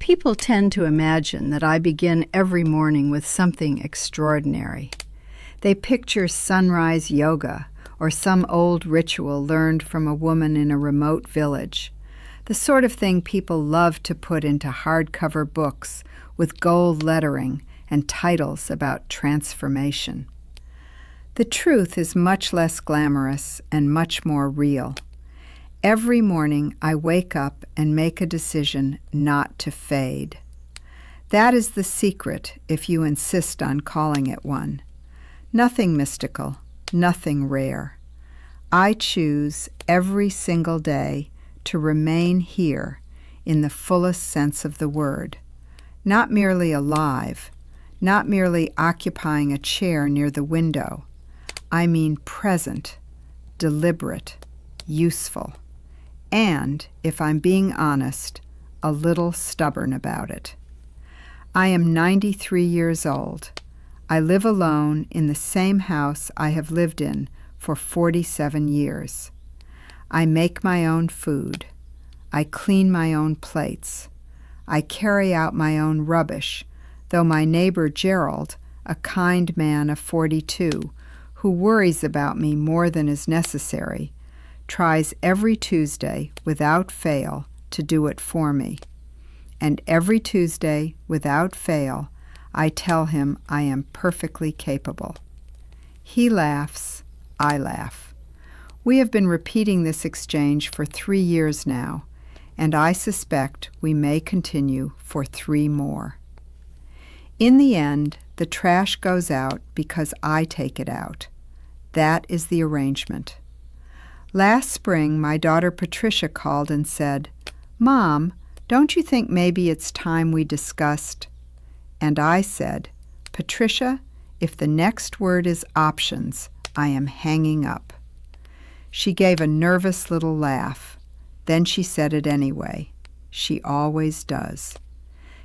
People tend to imagine that I begin every morning with something extraordinary. They picture sunrise yoga or some old ritual learned from a woman in a remote village, the sort of thing people love to put into hardcover books with gold lettering and titles about transformation. The truth is much less glamorous and much more real. Every morning I wake up and make a decision not to fade. That is the secret, if you insist on calling it one. Nothing mystical, nothing rare. I choose every single day to remain here in the fullest sense of the word, not merely alive, not merely occupying a chair near the window. I mean present, deliberate, useful, and, if I'm being honest, a little stubborn about it. I am 93 years old. I live alone in the same house I have lived in for 47 years. I make my own food. I clean my own plates. I carry out my own rubbish, though my neighbor Gerald, a kind man of 42, who worries about me more than is necessary, tries every Tuesday, without fail, to do it for me. And every Tuesday, without fail, I tell him I am perfectly capable. He laughs, I laugh. We have been repeating this exchange for 3 years now, and I suspect we may continue for 3 more. In the end, the trash goes out because I take it out. That is the arrangement. Last spring, my daughter Patricia called and said, "Mom, don't you think maybe it's time we discussed?" And I said, "Patricia, if the next word is options, I am hanging up." She gave a nervous little laugh. Then she said it anyway. She always does.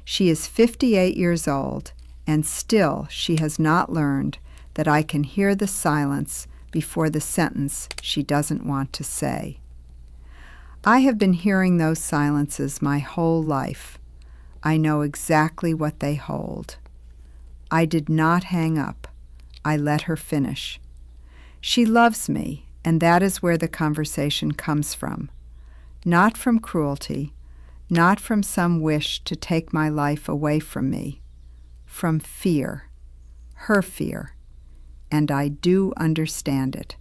She is 58 years old, and still she has not learned that I can hear the silence before the sentence she doesn't want to say. I have been hearing those silences my whole life. I know exactly what they hold. I did not hang up. I let her finish. She loves me, and that is where the conversation comes from. Not from cruelty, not from some wish to take my life away from me. From fear, her fear. And I do understand it.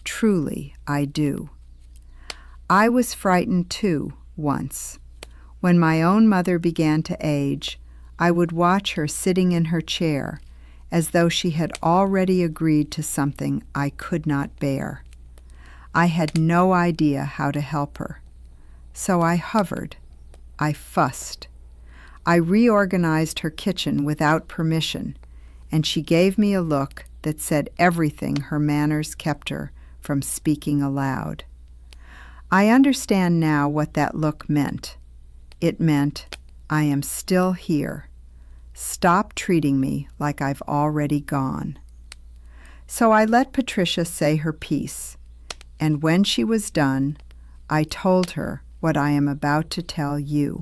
Truly, I do. I was frightened too, once. When my own mother began to age, I would watch her sitting in her chair, as though she had already agreed to something I could not bear. I had no idea how to help her. So I hovered. I fussed. I reorganized her kitchen without permission, and she gave me a look that said everything her manners kept her from speaking aloud. I understand now what that look meant. It meant, I am still here. Stop treating me like I've already gone. So I let Patricia say her piece, and when she was done, I told her what I am about to tell you.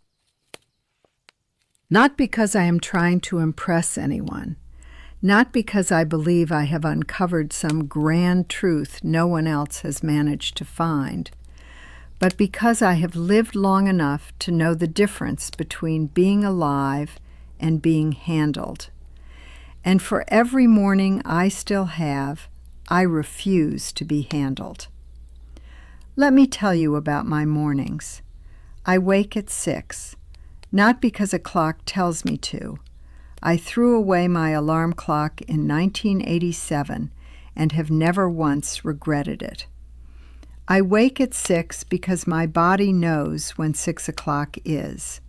Not because I am trying to impress anyone, not because I believe I have uncovered some grand truth no one else has managed to find, but because I have lived long enough to know the difference between being alive and being handled. And for every morning I still have, I refuse to be handled. Let me tell you about my mornings. I wake at 6, not because a clock tells me to. I threw away my alarm clock in 1987 and have never once regretted it. I wake at 6 because my body knows when 6 o'clock is.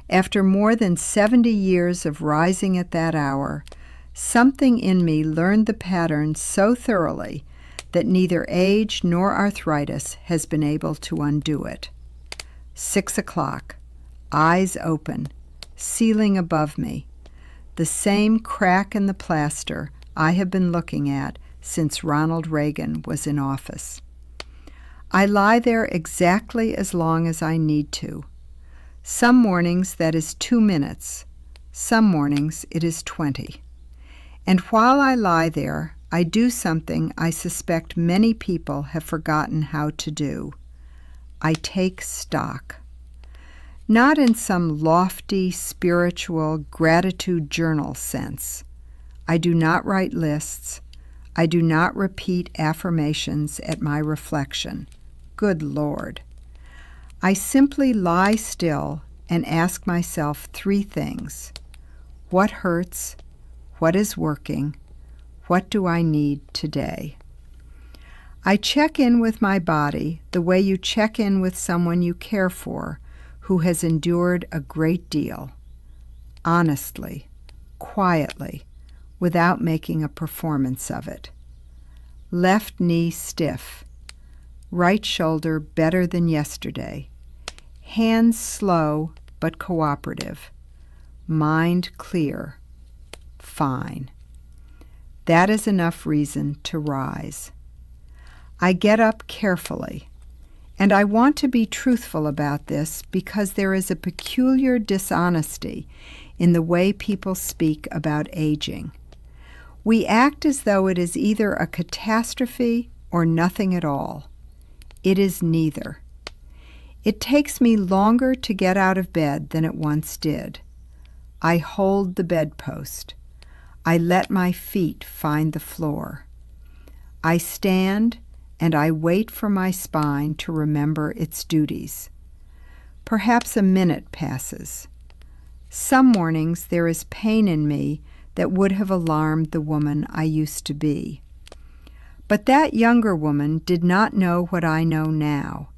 After more than 70 years of rising at that hour, something in me learned the pattern so thoroughly that neither age nor arthritis has been able to undo it. 6 o'clock, eyes open, ceiling above me, the same crack in the plaster I have been looking at since Ronald Reagan was in office. I lie there exactly as long as I need to. Some mornings that is 2 minutes. Some mornings it is 20. And while I lie there, I do something I suspect many people have forgotten how to do. I take stock. Not in some lofty, spiritual gratitude journal sense. I do not write lists. I do not repeat affirmations at my reflection. Good Lord. I simply lie still and ask myself 3 things. What hurts? What is working? What do I need today? I check in with my body the way you check in with someone you care for who has endured a great deal. Honestly, quietly, without making a performance of it. Left knee stiff. Right shoulder better than yesterday. Hands slow but cooperative. Mind clear. Fine. That is enough reason to rise. I get up carefully, and I want to be truthful about this because there is a peculiar dishonesty in the way people speak about aging. We act as though it is either a catastrophe or nothing at all. It is neither. It takes me longer to get out of bed than it once did. I hold the bedpost. I let my feet find the floor. I stand and I wait for my spine to remember its duties. Perhaps a minute passes. Some mornings there is pain in me that would have alarmed the woman I used to be. But that younger woman did not know what I know now,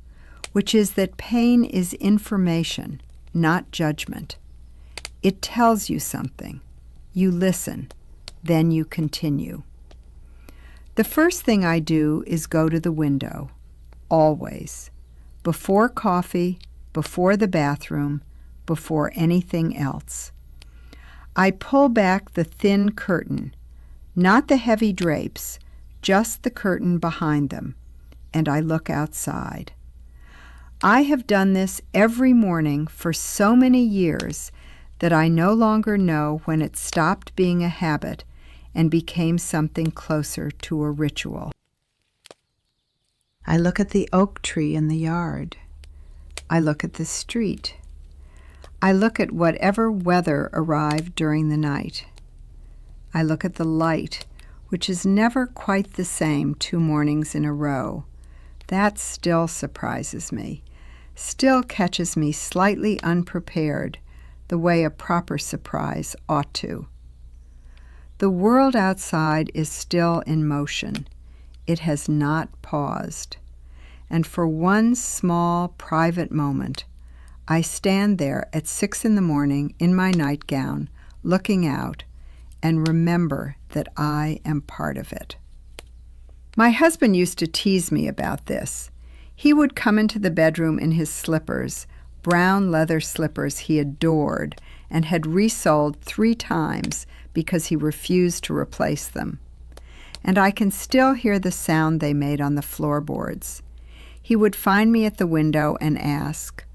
which is that pain is information, not judgment. It tells you something. You listen. Then you continue. The first thing I do is go to the window, always, before coffee, before the bathroom, before anything else. I pull back the thin curtain, not the heavy drapes, just the curtain behind them, and I look outside. I have done this every morning for so many years that I no longer know when it stopped being a habit and became something closer to a ritual. I look at the oak tree in the yard. I look at the street. I look at whatever weather arrived during the night. I look at the light, which is never quite the same 2 mornings in a row. That still surprises me, still catches me slightly unprepared, the way a proper surprise ought to. The world outside is still in motion. It has not paused. And for one small, private moment, I stand there at 6 a.m. in my nightgown, looking out, and remember that I am part of it. My husband used to tease me about this. He would come into the bedroom in his slippers, brown leather slippers he adored and had resoled 3 times because he refused to replace them. And I can still hear the sound they made on the floorboards. He would find me at the window and ask,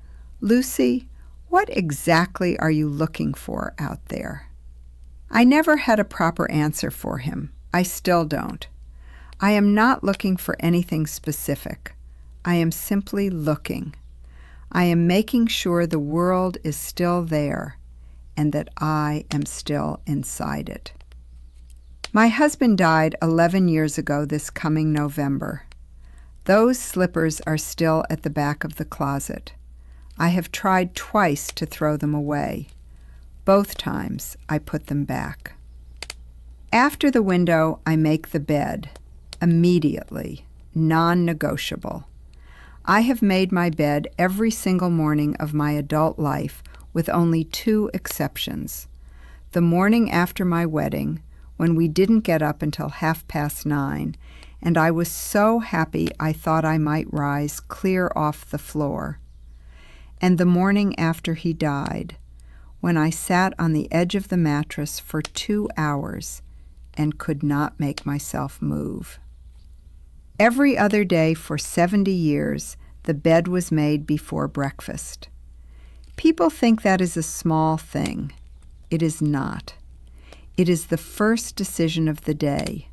"Lucy, what exactly are you looking for out there?" I never had a proper answer for him. I still don't. I am not looking for anything specific. I am simply looking. I am making sure the world is still there and that I am still inside it. My husband died 11 years ago this coming November. Those slippers are still at the back of the closet. I have tried twice to throw them away. Both times I put them back. After the window, I make the bed. Immediately. Non-negotiable. I have made my bed every single morning of my adult life with only 2 exceptions. The morning after my wedding, when we didn't get up until 9:30, and I was so happy I thought I might rise clear off the floor. And the morning after he died, when I sat on the edge of the mattress for 2 hours and could not make myself move. Every other day for 70 years, the bed was made before breakfast. People think that is a small thing. It is not. It is the first decision of the day.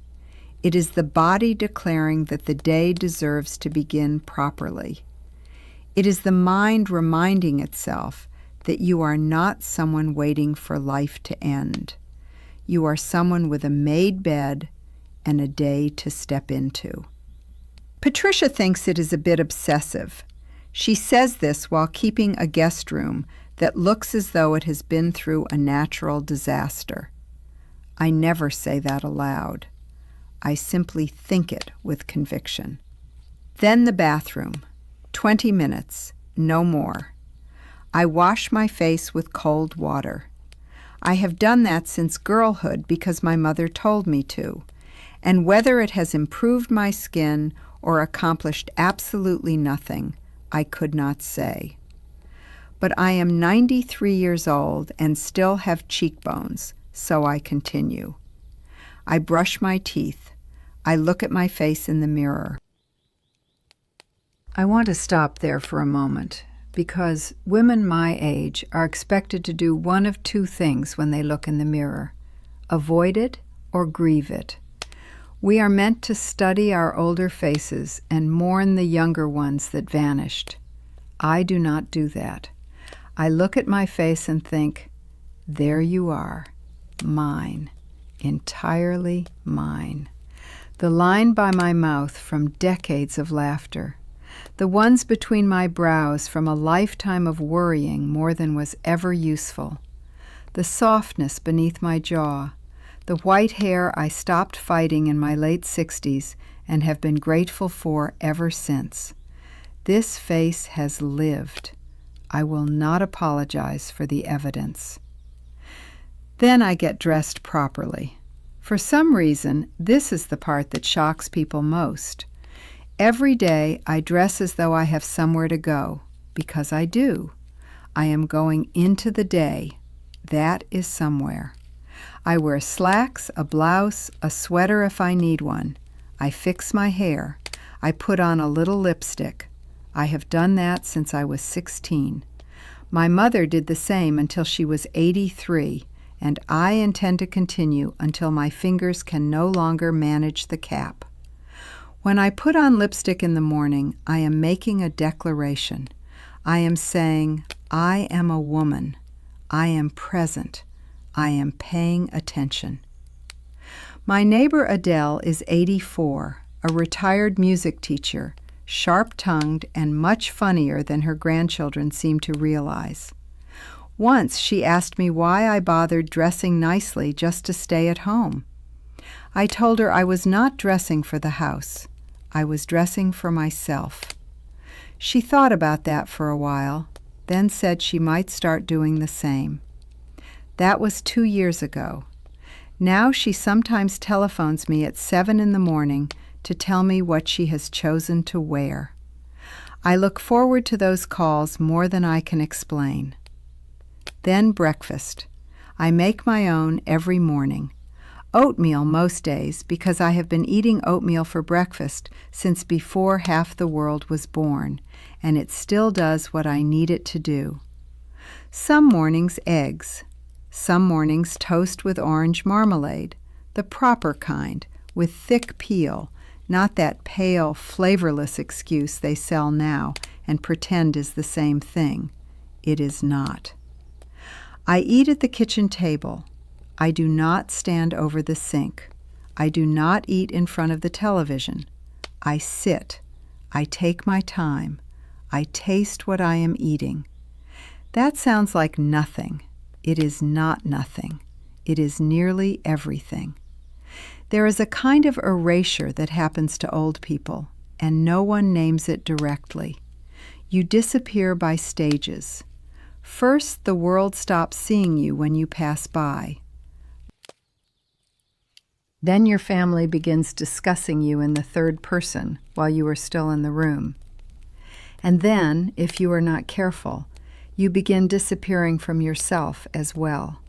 It is the body declaring that the day deserves to begin properly. It is the mind reminding itself that you are not someone waiting for life to end. You are someone with a made bed and a day to step into. Patricia thinks it is a bit obsessive. She says this while keeping a guest room that looks as though it has been through a natural disaster. I never say that aloud. I simply think it with conviction. Then the bathroom. 20 minutes, no more. I wash my face with cold water. I have done that since girlhood because my mother told me to, and whether it has improved my skin or accomplished absolutely nothing, I could not say. But I am 93 years old and still have cheekbones, so I continue. I brush my teeth. I look at my face in the mirror. I want to stop there for a moment because women my age are expected to do one of two things when they look in the mirror: avoid it or grieve it. We are meant to study our older faces and mourn the younger ones that vanished. I do not do that. I look at my face and think, there you are, mine, entirely mine. The line by my mouth from decades of laughter. The ones between my brows from a lifetime of worrying more than was ever useful. The softness beneath my jaw. The white hair I stopped fighting in my late 60s and have been grateful for ever since. This face has lived. I will not apologize for the evidence. Then I get dressed properly. For some reason, this is the part that shocks people most. Every day I dress as though I have somewhere to go, because I do. I am going into the day. That is somewhere. I wear slacks, a blouse, a sweater if I need one. I fix my hair. I put on a little lipstick. I have done that since I was 16. My mother did the same until she was 83, and I intend to continue until my fingers can no longer manage the cap. When I put on lipstick in the morning, I am making a declaration. I am saying, I am a woman. I am present. I am paying attention. My neighbor Adele is 84, a retired music teacher, sharp-tongued and much funnier than her grandchildren seem to realize. Once she asked me why I bothered dressing nicely just to stay at home. I told her I was not dressing for the house. I was dressing for myself. She thought about that for a while, then said she might start doing the same. That was 2 years ago. Now she sometimes telephones me at 7 in the morning to tell me what she has chosen to wear. I look forward to those calls more than I can explain. Then breakfast. I make my own every morning. Oatmeal most days because I have been eating oatmeal for breakfast since before half the world was born, and it still does what I need it to do. Some mornings eggs. Some mornings toast with orange marmalade, the proper kind, with thick peel, not that pale, flavorless excuse they sell now and pretend is the same thing. It is not. I eat at the kitchen table. I do not stand over the sink. I do not eat in front of the television. I sit. I take my time. I taste what I am eating. That sounds like nothing. It is not nothing. It is nearly everything. There is a kind of erasure that happens to old people, and no one names it directly. You disappear by stages. First, the world stops seeing you when you pass by. Then your family begins discussing you in the third person while you are still in the room. And then, if you are not careful, you begin disappearing from yourself as well.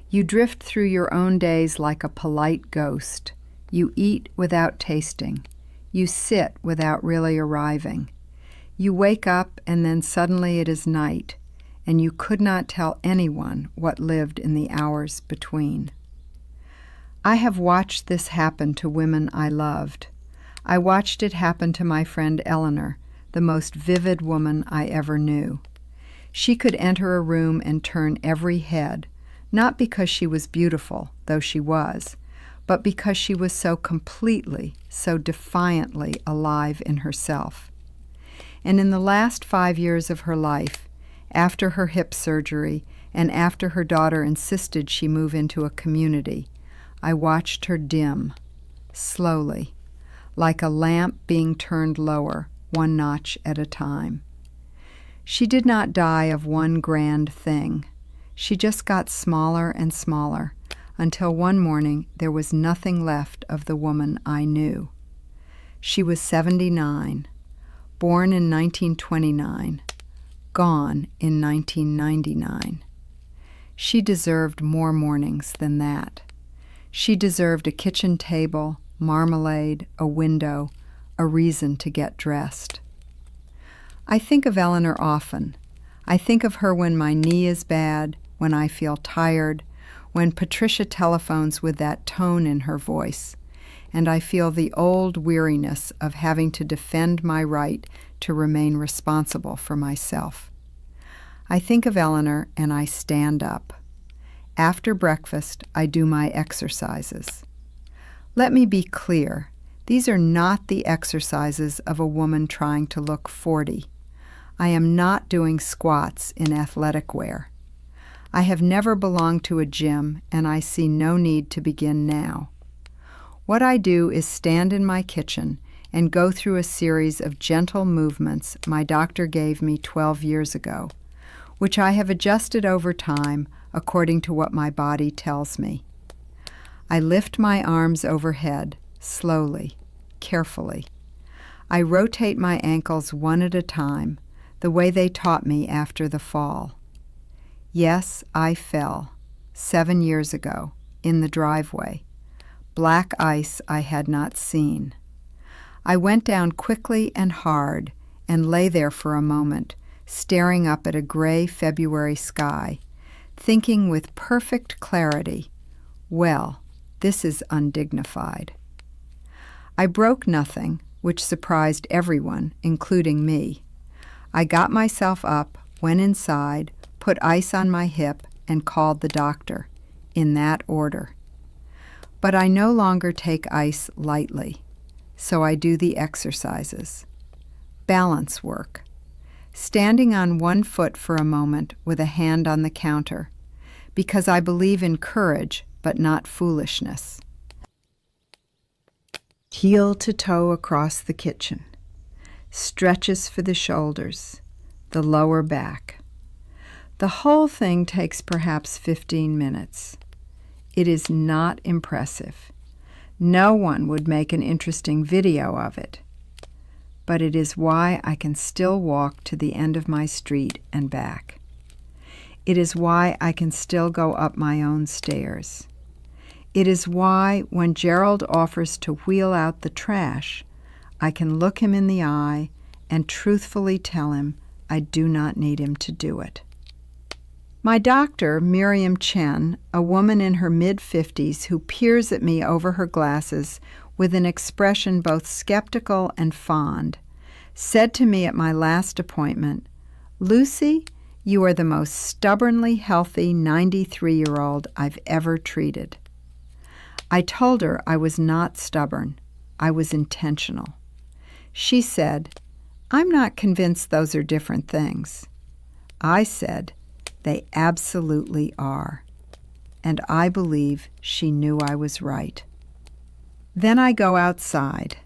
You drift through your own days like a polite ghost. You eat without tasting. You sit without really arriving. You wake up and then suddenly it is night. and you could not tell anyone what lived in the hours between. I have watched this happen to women I loved. I watched it happen to my friend Eleanor, the most vivid woman I ever knew. She could enter a room and turn every head, not because she was beautiful, though she was, but because she was so completely, so defiantly alive in herself. And in the last 5 years of her life, after her hip surgery and after her daughter insisted she move into a community, I watched her dim, slowly, like a lamp being turned lower, one notch at a time. She did not die of one grand thing. She just got smaller and smaller, until one morning there was nothing left of the woman I knew. She was 79, born in 1929, gone in 1999. She deserved more mornings than that. She deserved a kitchen table, marmalade, a window, a reason to get dressed. I think of Eleanor often. I think of her when my knee is bad, when I feel tired, when Patricia telephones with that tone in her voice, and I feel the old weariness of having to defend my right to remain responsible for myself. I think of Eleanor and I stand up. After breakfast, I do my exercises. Let me be clear, these are not the exercises of a woman trying to look 40. I am not doing squats in athletic wear. I have never belonged to a gym, and I see no need to begin now. What I do is stand in my kitchen and go through a series of gentle movements my doctor gave me 12 years ago, which I have adjusted over time according to what my body tells me. I lift my arms overhead, slowly, carefully. I rotate my ankles one at a time, the way they taught me after the fall. Yes, I fell, 7 years ago, in the driveway. Black ice I had not seen. I went down quickly and hard and lay there for a moment, staring up at a gray February sky, thinking with perfect clarity, well, this is undignified. I broke nothing, which surprised everyone, including me. I got myself up, went inside, put ice on my hip, and called the doctor, in that order. But I no longer take ice lightly, so I do the exercises. Balance work. Standing on one foot for a moment with a hand on the counter, because I believe in courage but not foolishness. Heel to toe across the kitchen. Stretches for the shoulders, the lower back. The whole thing takes perhaps 15 minutes. It is not impressive. No one would make an interesting video of it. But it is why I can still walk to the end of my street and back. It is why I can still go up my own stairs. It is why, when Gerald offers to wheel out the trash, I can look him in the eye and truthfully tell him I do not need him to do it. My doctor, Miriam Chen, a woman in her mid-50s who peers at me over her glasses with an expression both skeptical and fond, said to me at my last appointment, "Lucy, you are the most stubbornly healthy 93-year-old I've ever treated." I told her I was not stubborn. I was intentional. She said, "I'm not convinced those are different things." I said, "They absolutely are." And I believe she knew I was right. Then I go outside.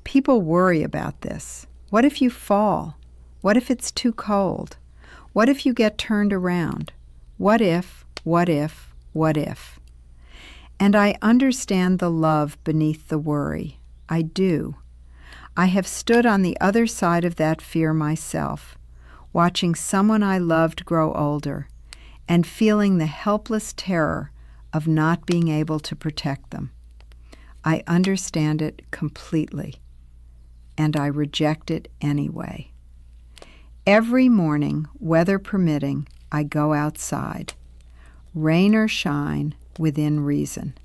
People worry about this. What if you fall? What if it's too cold? What if you get turned around? What if, what if, what if? And I understand the love beneath the worry. I do. I have stood on the other side of that fear myself, watching someone I loved grow older and feeling the helpless terror of not being able to protect them. I understand it completely, and I reject it anyway. Every morning, weather permitting, I go outside. Rain or shine, within reason.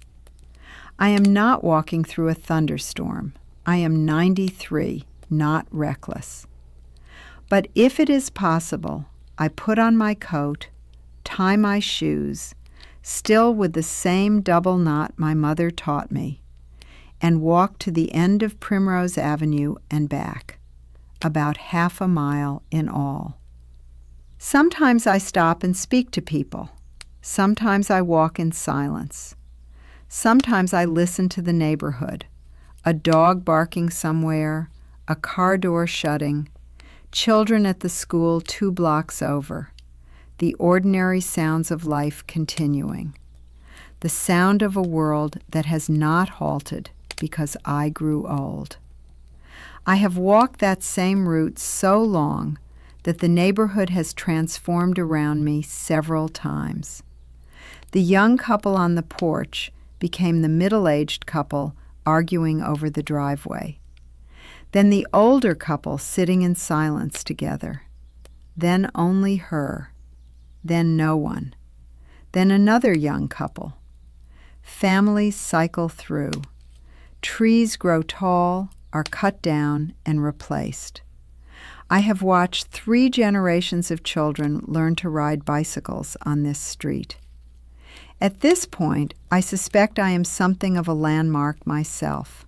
I am not walking through a thunderstorm. I am 93, not reckless. But if it is possible, I put on my coat, tie my shoes, still with the same double knot my mother taught me, and walk to the end of Primrose Avenue and back, about half a mile in all. Sometimes I stop and speak to people. Sometimes I walk in silence. Sometimes I listen to the neighborhood, a dog barking somewhere, a car door shutting, children at the school 2 blocks over, the ordinary sounds of life continuing, the sound of a world that has not halted because I grew old. I have walked that same route so long that the neighborhood has transformed around me several times. The young couple on the porch became the middle-aged couple arguing over the driveway. Then the older couple sitting in silence together. Then only her. Then no one. Then another young couple. Families cycle through. Trees grow tall, are cut down, and replaced. I have watched 3 generations of children learn to ride bicycles on this street. At this point, I suspect I am something of a landmark myself.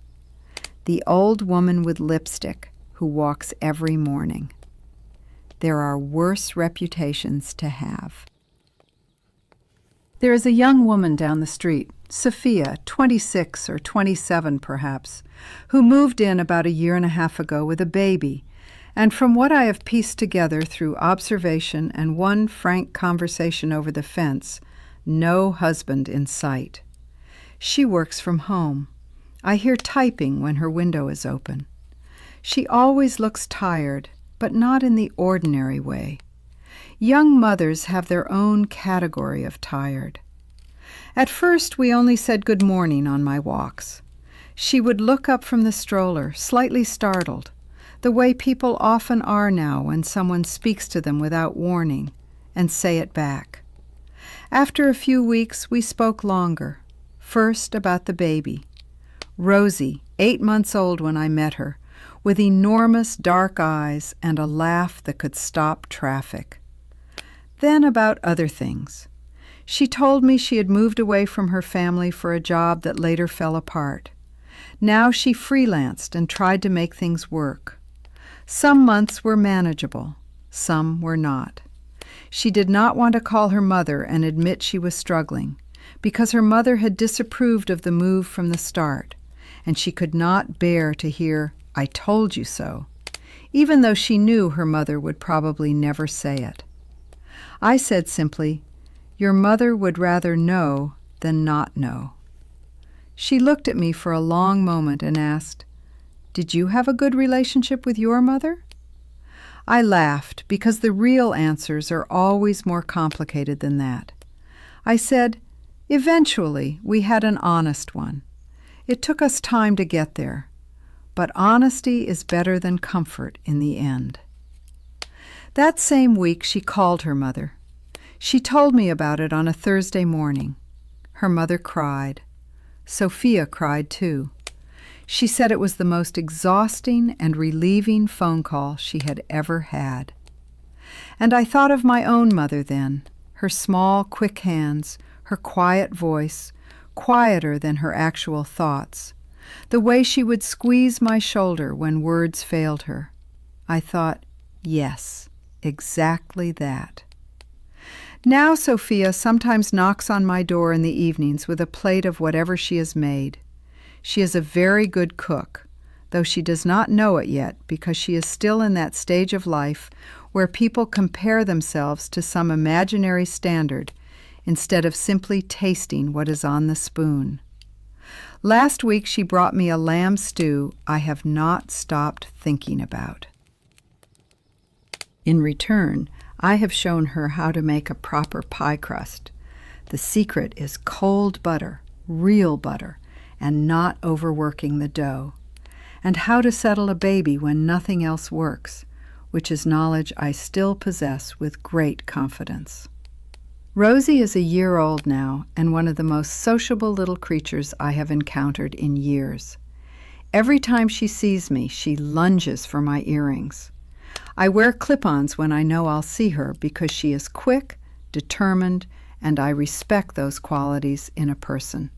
The old woman with lipstick who walks every morning. There are worse reputations to have. There is a young woman down the street, Sophia, 26 or 27 perhaps, who moved in about 1.5 years ago with a baby, and from what I have pieced together through observation and one frank conversation over the fence, no husband in sight. She works from home. I hear typing when her window is open. She always looks tired, but not in the ordinary way. Young mothers have their own category of tired. At first, we only said good morning on my walks. She would look up from the stroller, slightly startled, the way people often are now when someone speaks to them without warning, and say it back. After a few weeks, we spoke longer, first about the baby. Rosie, 8 months old when I met her, with enormous dark eyes and a laugh that could stop traffic. Then about other things. She told me she had moved away from her family for a job that later fell apart. Now she freelanced and tried to make things work. Some months were manageable, some were not. She did not want to call her mother and admit she was struggling, because her mother had disapproved of the move from the start, and she could not bear to hear, "I told you so," even though she knew her mother would probably never say it. I said simply, "Your mother would rather know than not know." She looked at me for a long moment and asked, "Did you have a good relationship with your mother?" I laughed, because the real answers are always more complicated than that. I said, "Eventually, we had an honest one. It took us time to get there, but honesty is better than comfort in the end." That same week, she called her mother. She told me about it on a Thursday morning. Her mother cried. Sophia cried too. She said it was the most exhausting and relieving phone call she had ever had. And I thought of my own mother then, her small, quick hands, her quiet voice, quieter than her actual thoughts, the way she would squeeze my shoulder when words failed her. I thought, yes, exactly that. Now Sophia sometimes knocks on my door in the evenings with a plate of whatever she has made. She is a very good cook, though she does not know it yet because she is still in that stage of life where people compare themselves to some imaginary standard instead of simply tasting what is on the spoon. Last week she brought me a lamb stew I have not stopped thinking about. In return, I have shown her how to make a proper pie crust. The secret is cold butter, real butter, and not overworking the dough. And how to settle a baby when nothing else works, which is knowledge I still possess with great confidence. Rosie is a year old now and one of the most sociable little creatures I have encountered in years. Every time she sees me, she lunges for my earrings. I wear clip-ons when I know I'll see her because she is quick, determined, and I respect those qualities in a person.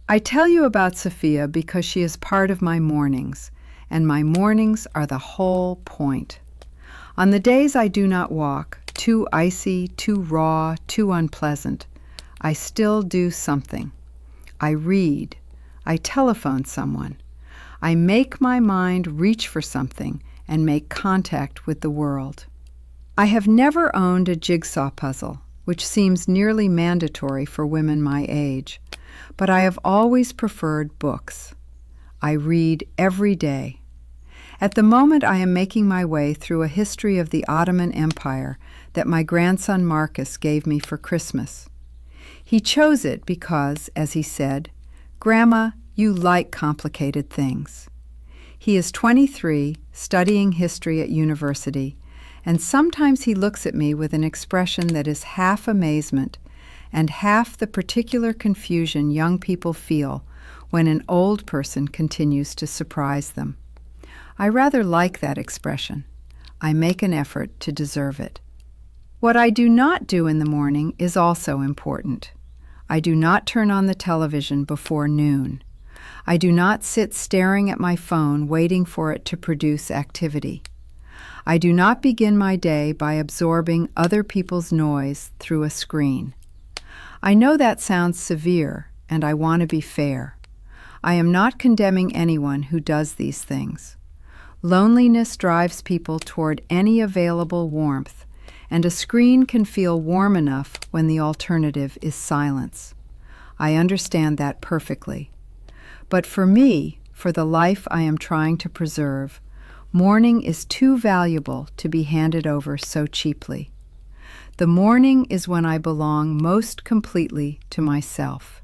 I tell you about Sophia because she is part of my mornings, and my mornings are the whole point. On the days I do not walk, too icy, too raw, too unpleasant, I still do something. I read. I telephone someone. I make my mind reach for something and make contact with the world. I have never owned a jigsaw puzzle, which seems nearly mandatory for women my age, but I have always preferred books. I read every day. At the moment I am making my way through a history of the Ottoman Empire that my grandson Marcus gave me for Christmas. He chose it because, as he said, "Grandma, you like complicated things." He is 23, studying history at university, and sometimes he looks at me with an expression that is half amazement and half the particular confusion young people feel when an old person continues to surprise them. I rather like that expression. I make an effort to deserve it. What I do not do in the morning is also important. I do not turn on the television before noon. I do not sit staring at my phone waiting for it to produce activity. I do not begin my day by absorbing other people's noise through a screen. I know that sounds severe, and I want to be fair. I am not condemning anyone who does these things. Loneliness drives people toward any available warmth, and a screen can feel warm enough when the alternative is silence. I understand that perfectly. But for me, for the life I am trying to preserve, morning is too valuable to be handed over so cheaply. The morning is when I belong most completely to myself.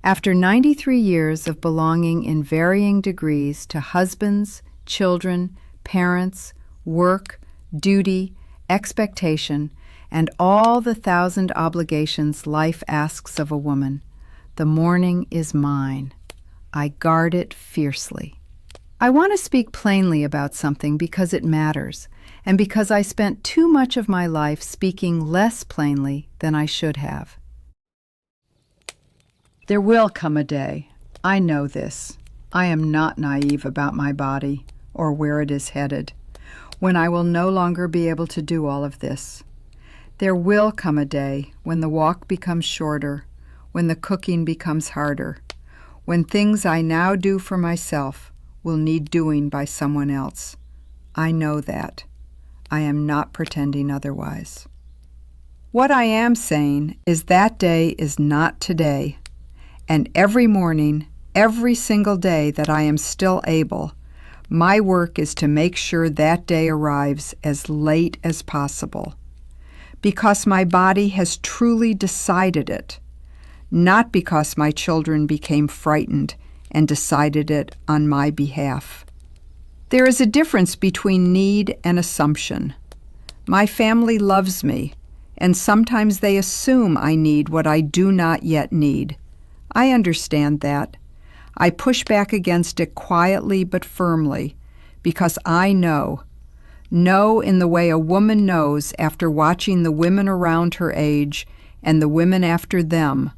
After 93 years of belonging in varying degrees to husbands, children, parents, work, duty, expectation, and all the 1,000 obligations life asks of a woman, the morning is mine. I guard it fiercely. I want to speak plainly about something because it matters, and because I spent too much of my life speaking less plainly than I should have. There will come a day, I know this, I am not naive about my body or where it is headed, when I will no longer be able to do all of this. There will come a day when the walk becomes shorter, when the cooking becomes harder, when things I now do for myself will need doing by someone else. I know that. I am not pretending otherwise. What I am saying is that day is not today, and every morning, every single day that I am still able, my work is to make sure that day arrives as late as possible, because my body has truly decided it, not because my children became frightened and decided it on my behalf. There is a difference between need and assumption. My family loves me, and sometimes they assume I need what I do not yet need. I understand that. I push back against it quietly but firmly, because I know in the way a woman knows after watching the women around her age and the women after them,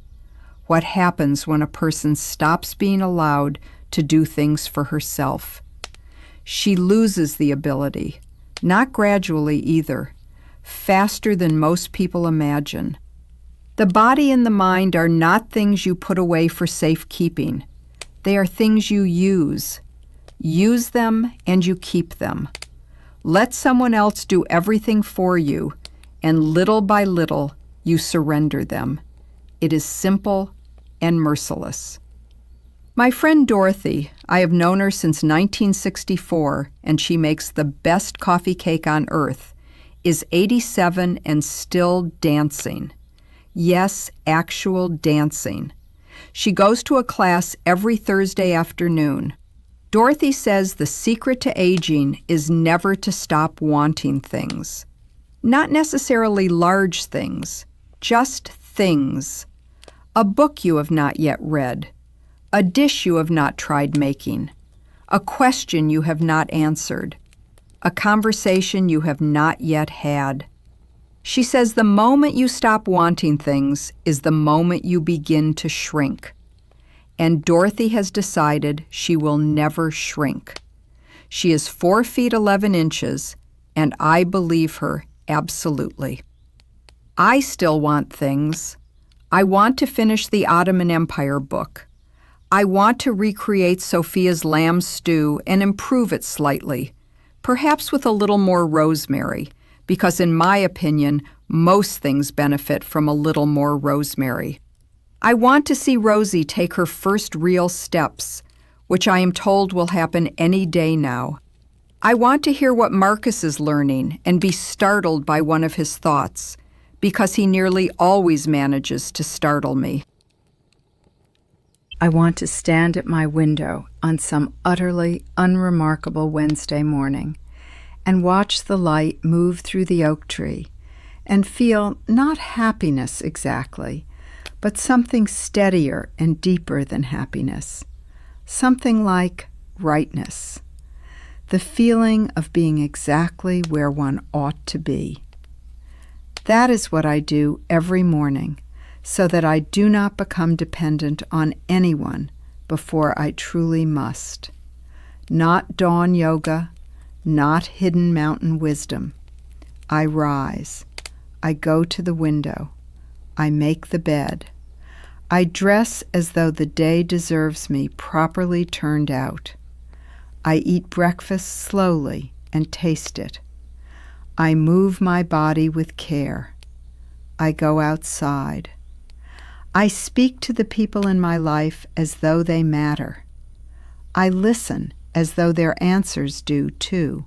what happens when a person stops being allowed to do things for herself. She loses the ability, not gradually either, faster than most people imagine. The body and the mind are not things you put away for safekeeping. They are things you use. Use them and you keep them. Let someone else do everything for you, and little by little you surrender them. It is simple and merciless. My friend Dorothy, I have known her since 1964, and she makes the best coffee cake on earth, is 87 and still dancing. Yes, actual dancing. She goes to a class every Thursday afternoon. Dorothy says the secret to aging is never to stop wanting things. Not necessarily large things, just things. A book you have not yet read, a dish you have not tried making, a question you have not answered, a conversation you have not yet had. She says the moment you stop wanting things is the moment you begin to shrink. And Dorothy has decided she will never shrink. She is 4 feet 11 inches, and I believe her absolutely. I still want things. I want to finish the Ottoman Empire book. I want to recreate Sophia's lamb stew and improve it slightly, perhaps with a little more rosemary, because in my opinion, most things benefit from a little more rosemary. I want to see Rosie take her first real steps, which I am told will happen any day now. I want to hear what Marcus is learning and be startled by one of his thoughts, because he nearly always manages to startle me. I want to stand at my window on some utterly unremarkable Wednesday morning and watch the light move through the oak tree and feel not happiness exactly, but something steadier and deeper than happiness, something like rightness, the feeling of being exactly where one ought to be. That is what I do every morning, so that I do not become dependent on anyone before I truly must. Not dawn yoga, not hidden mountain wisdom. I rise. I go to the window. I make the bed. I dress as though the day deserves me properly turned out. I eat breakfast slowly and taste it. I move my body with care. I go outside. I speak to the people in my life as though they matter. I listen as though their answers do too.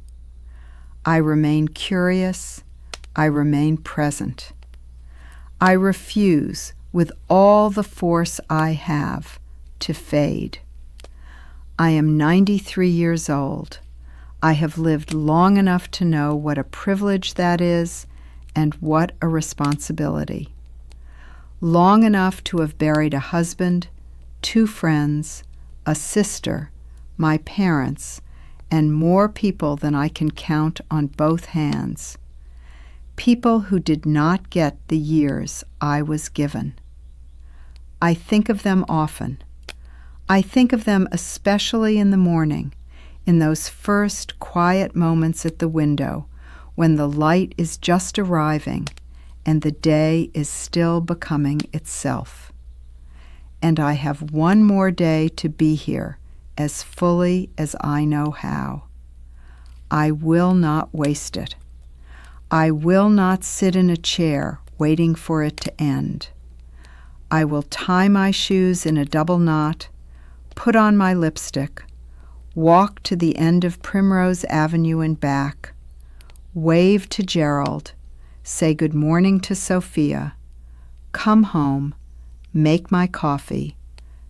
I remain curious. I remain present. I refuse, with all the force I have, to fade. I am 93 years old. I have lived long enough to know what a privilege that is and what a responsibility. Long enough to have buried a husband, 2 friends, a sister, my parents, and more people than I can count on both hands. People who did not get the years I was given. I think of them often. I think of them especially in the morning, in those first quiet moments at the window when the light is just arriving and the day is still becoming itself. And I have one more day to be here as fully as I know how. I will not waste it. I will not sit in a chair waiting for it to end. I will tie my shoes in a double knot, put on my lipstick, walk to the end of Primrose Avenue and back, wave to Gerald, say good morning to Sophia, come home, make my coffee,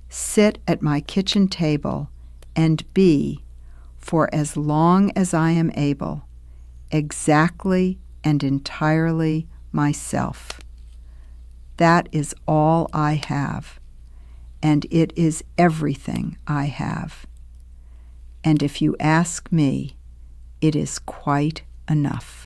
sit at my kitchen table, and be, for as long as I am able, exactly and entirely myself. That is all I have, and it is everything I have. And if you ask me, it is quite enough.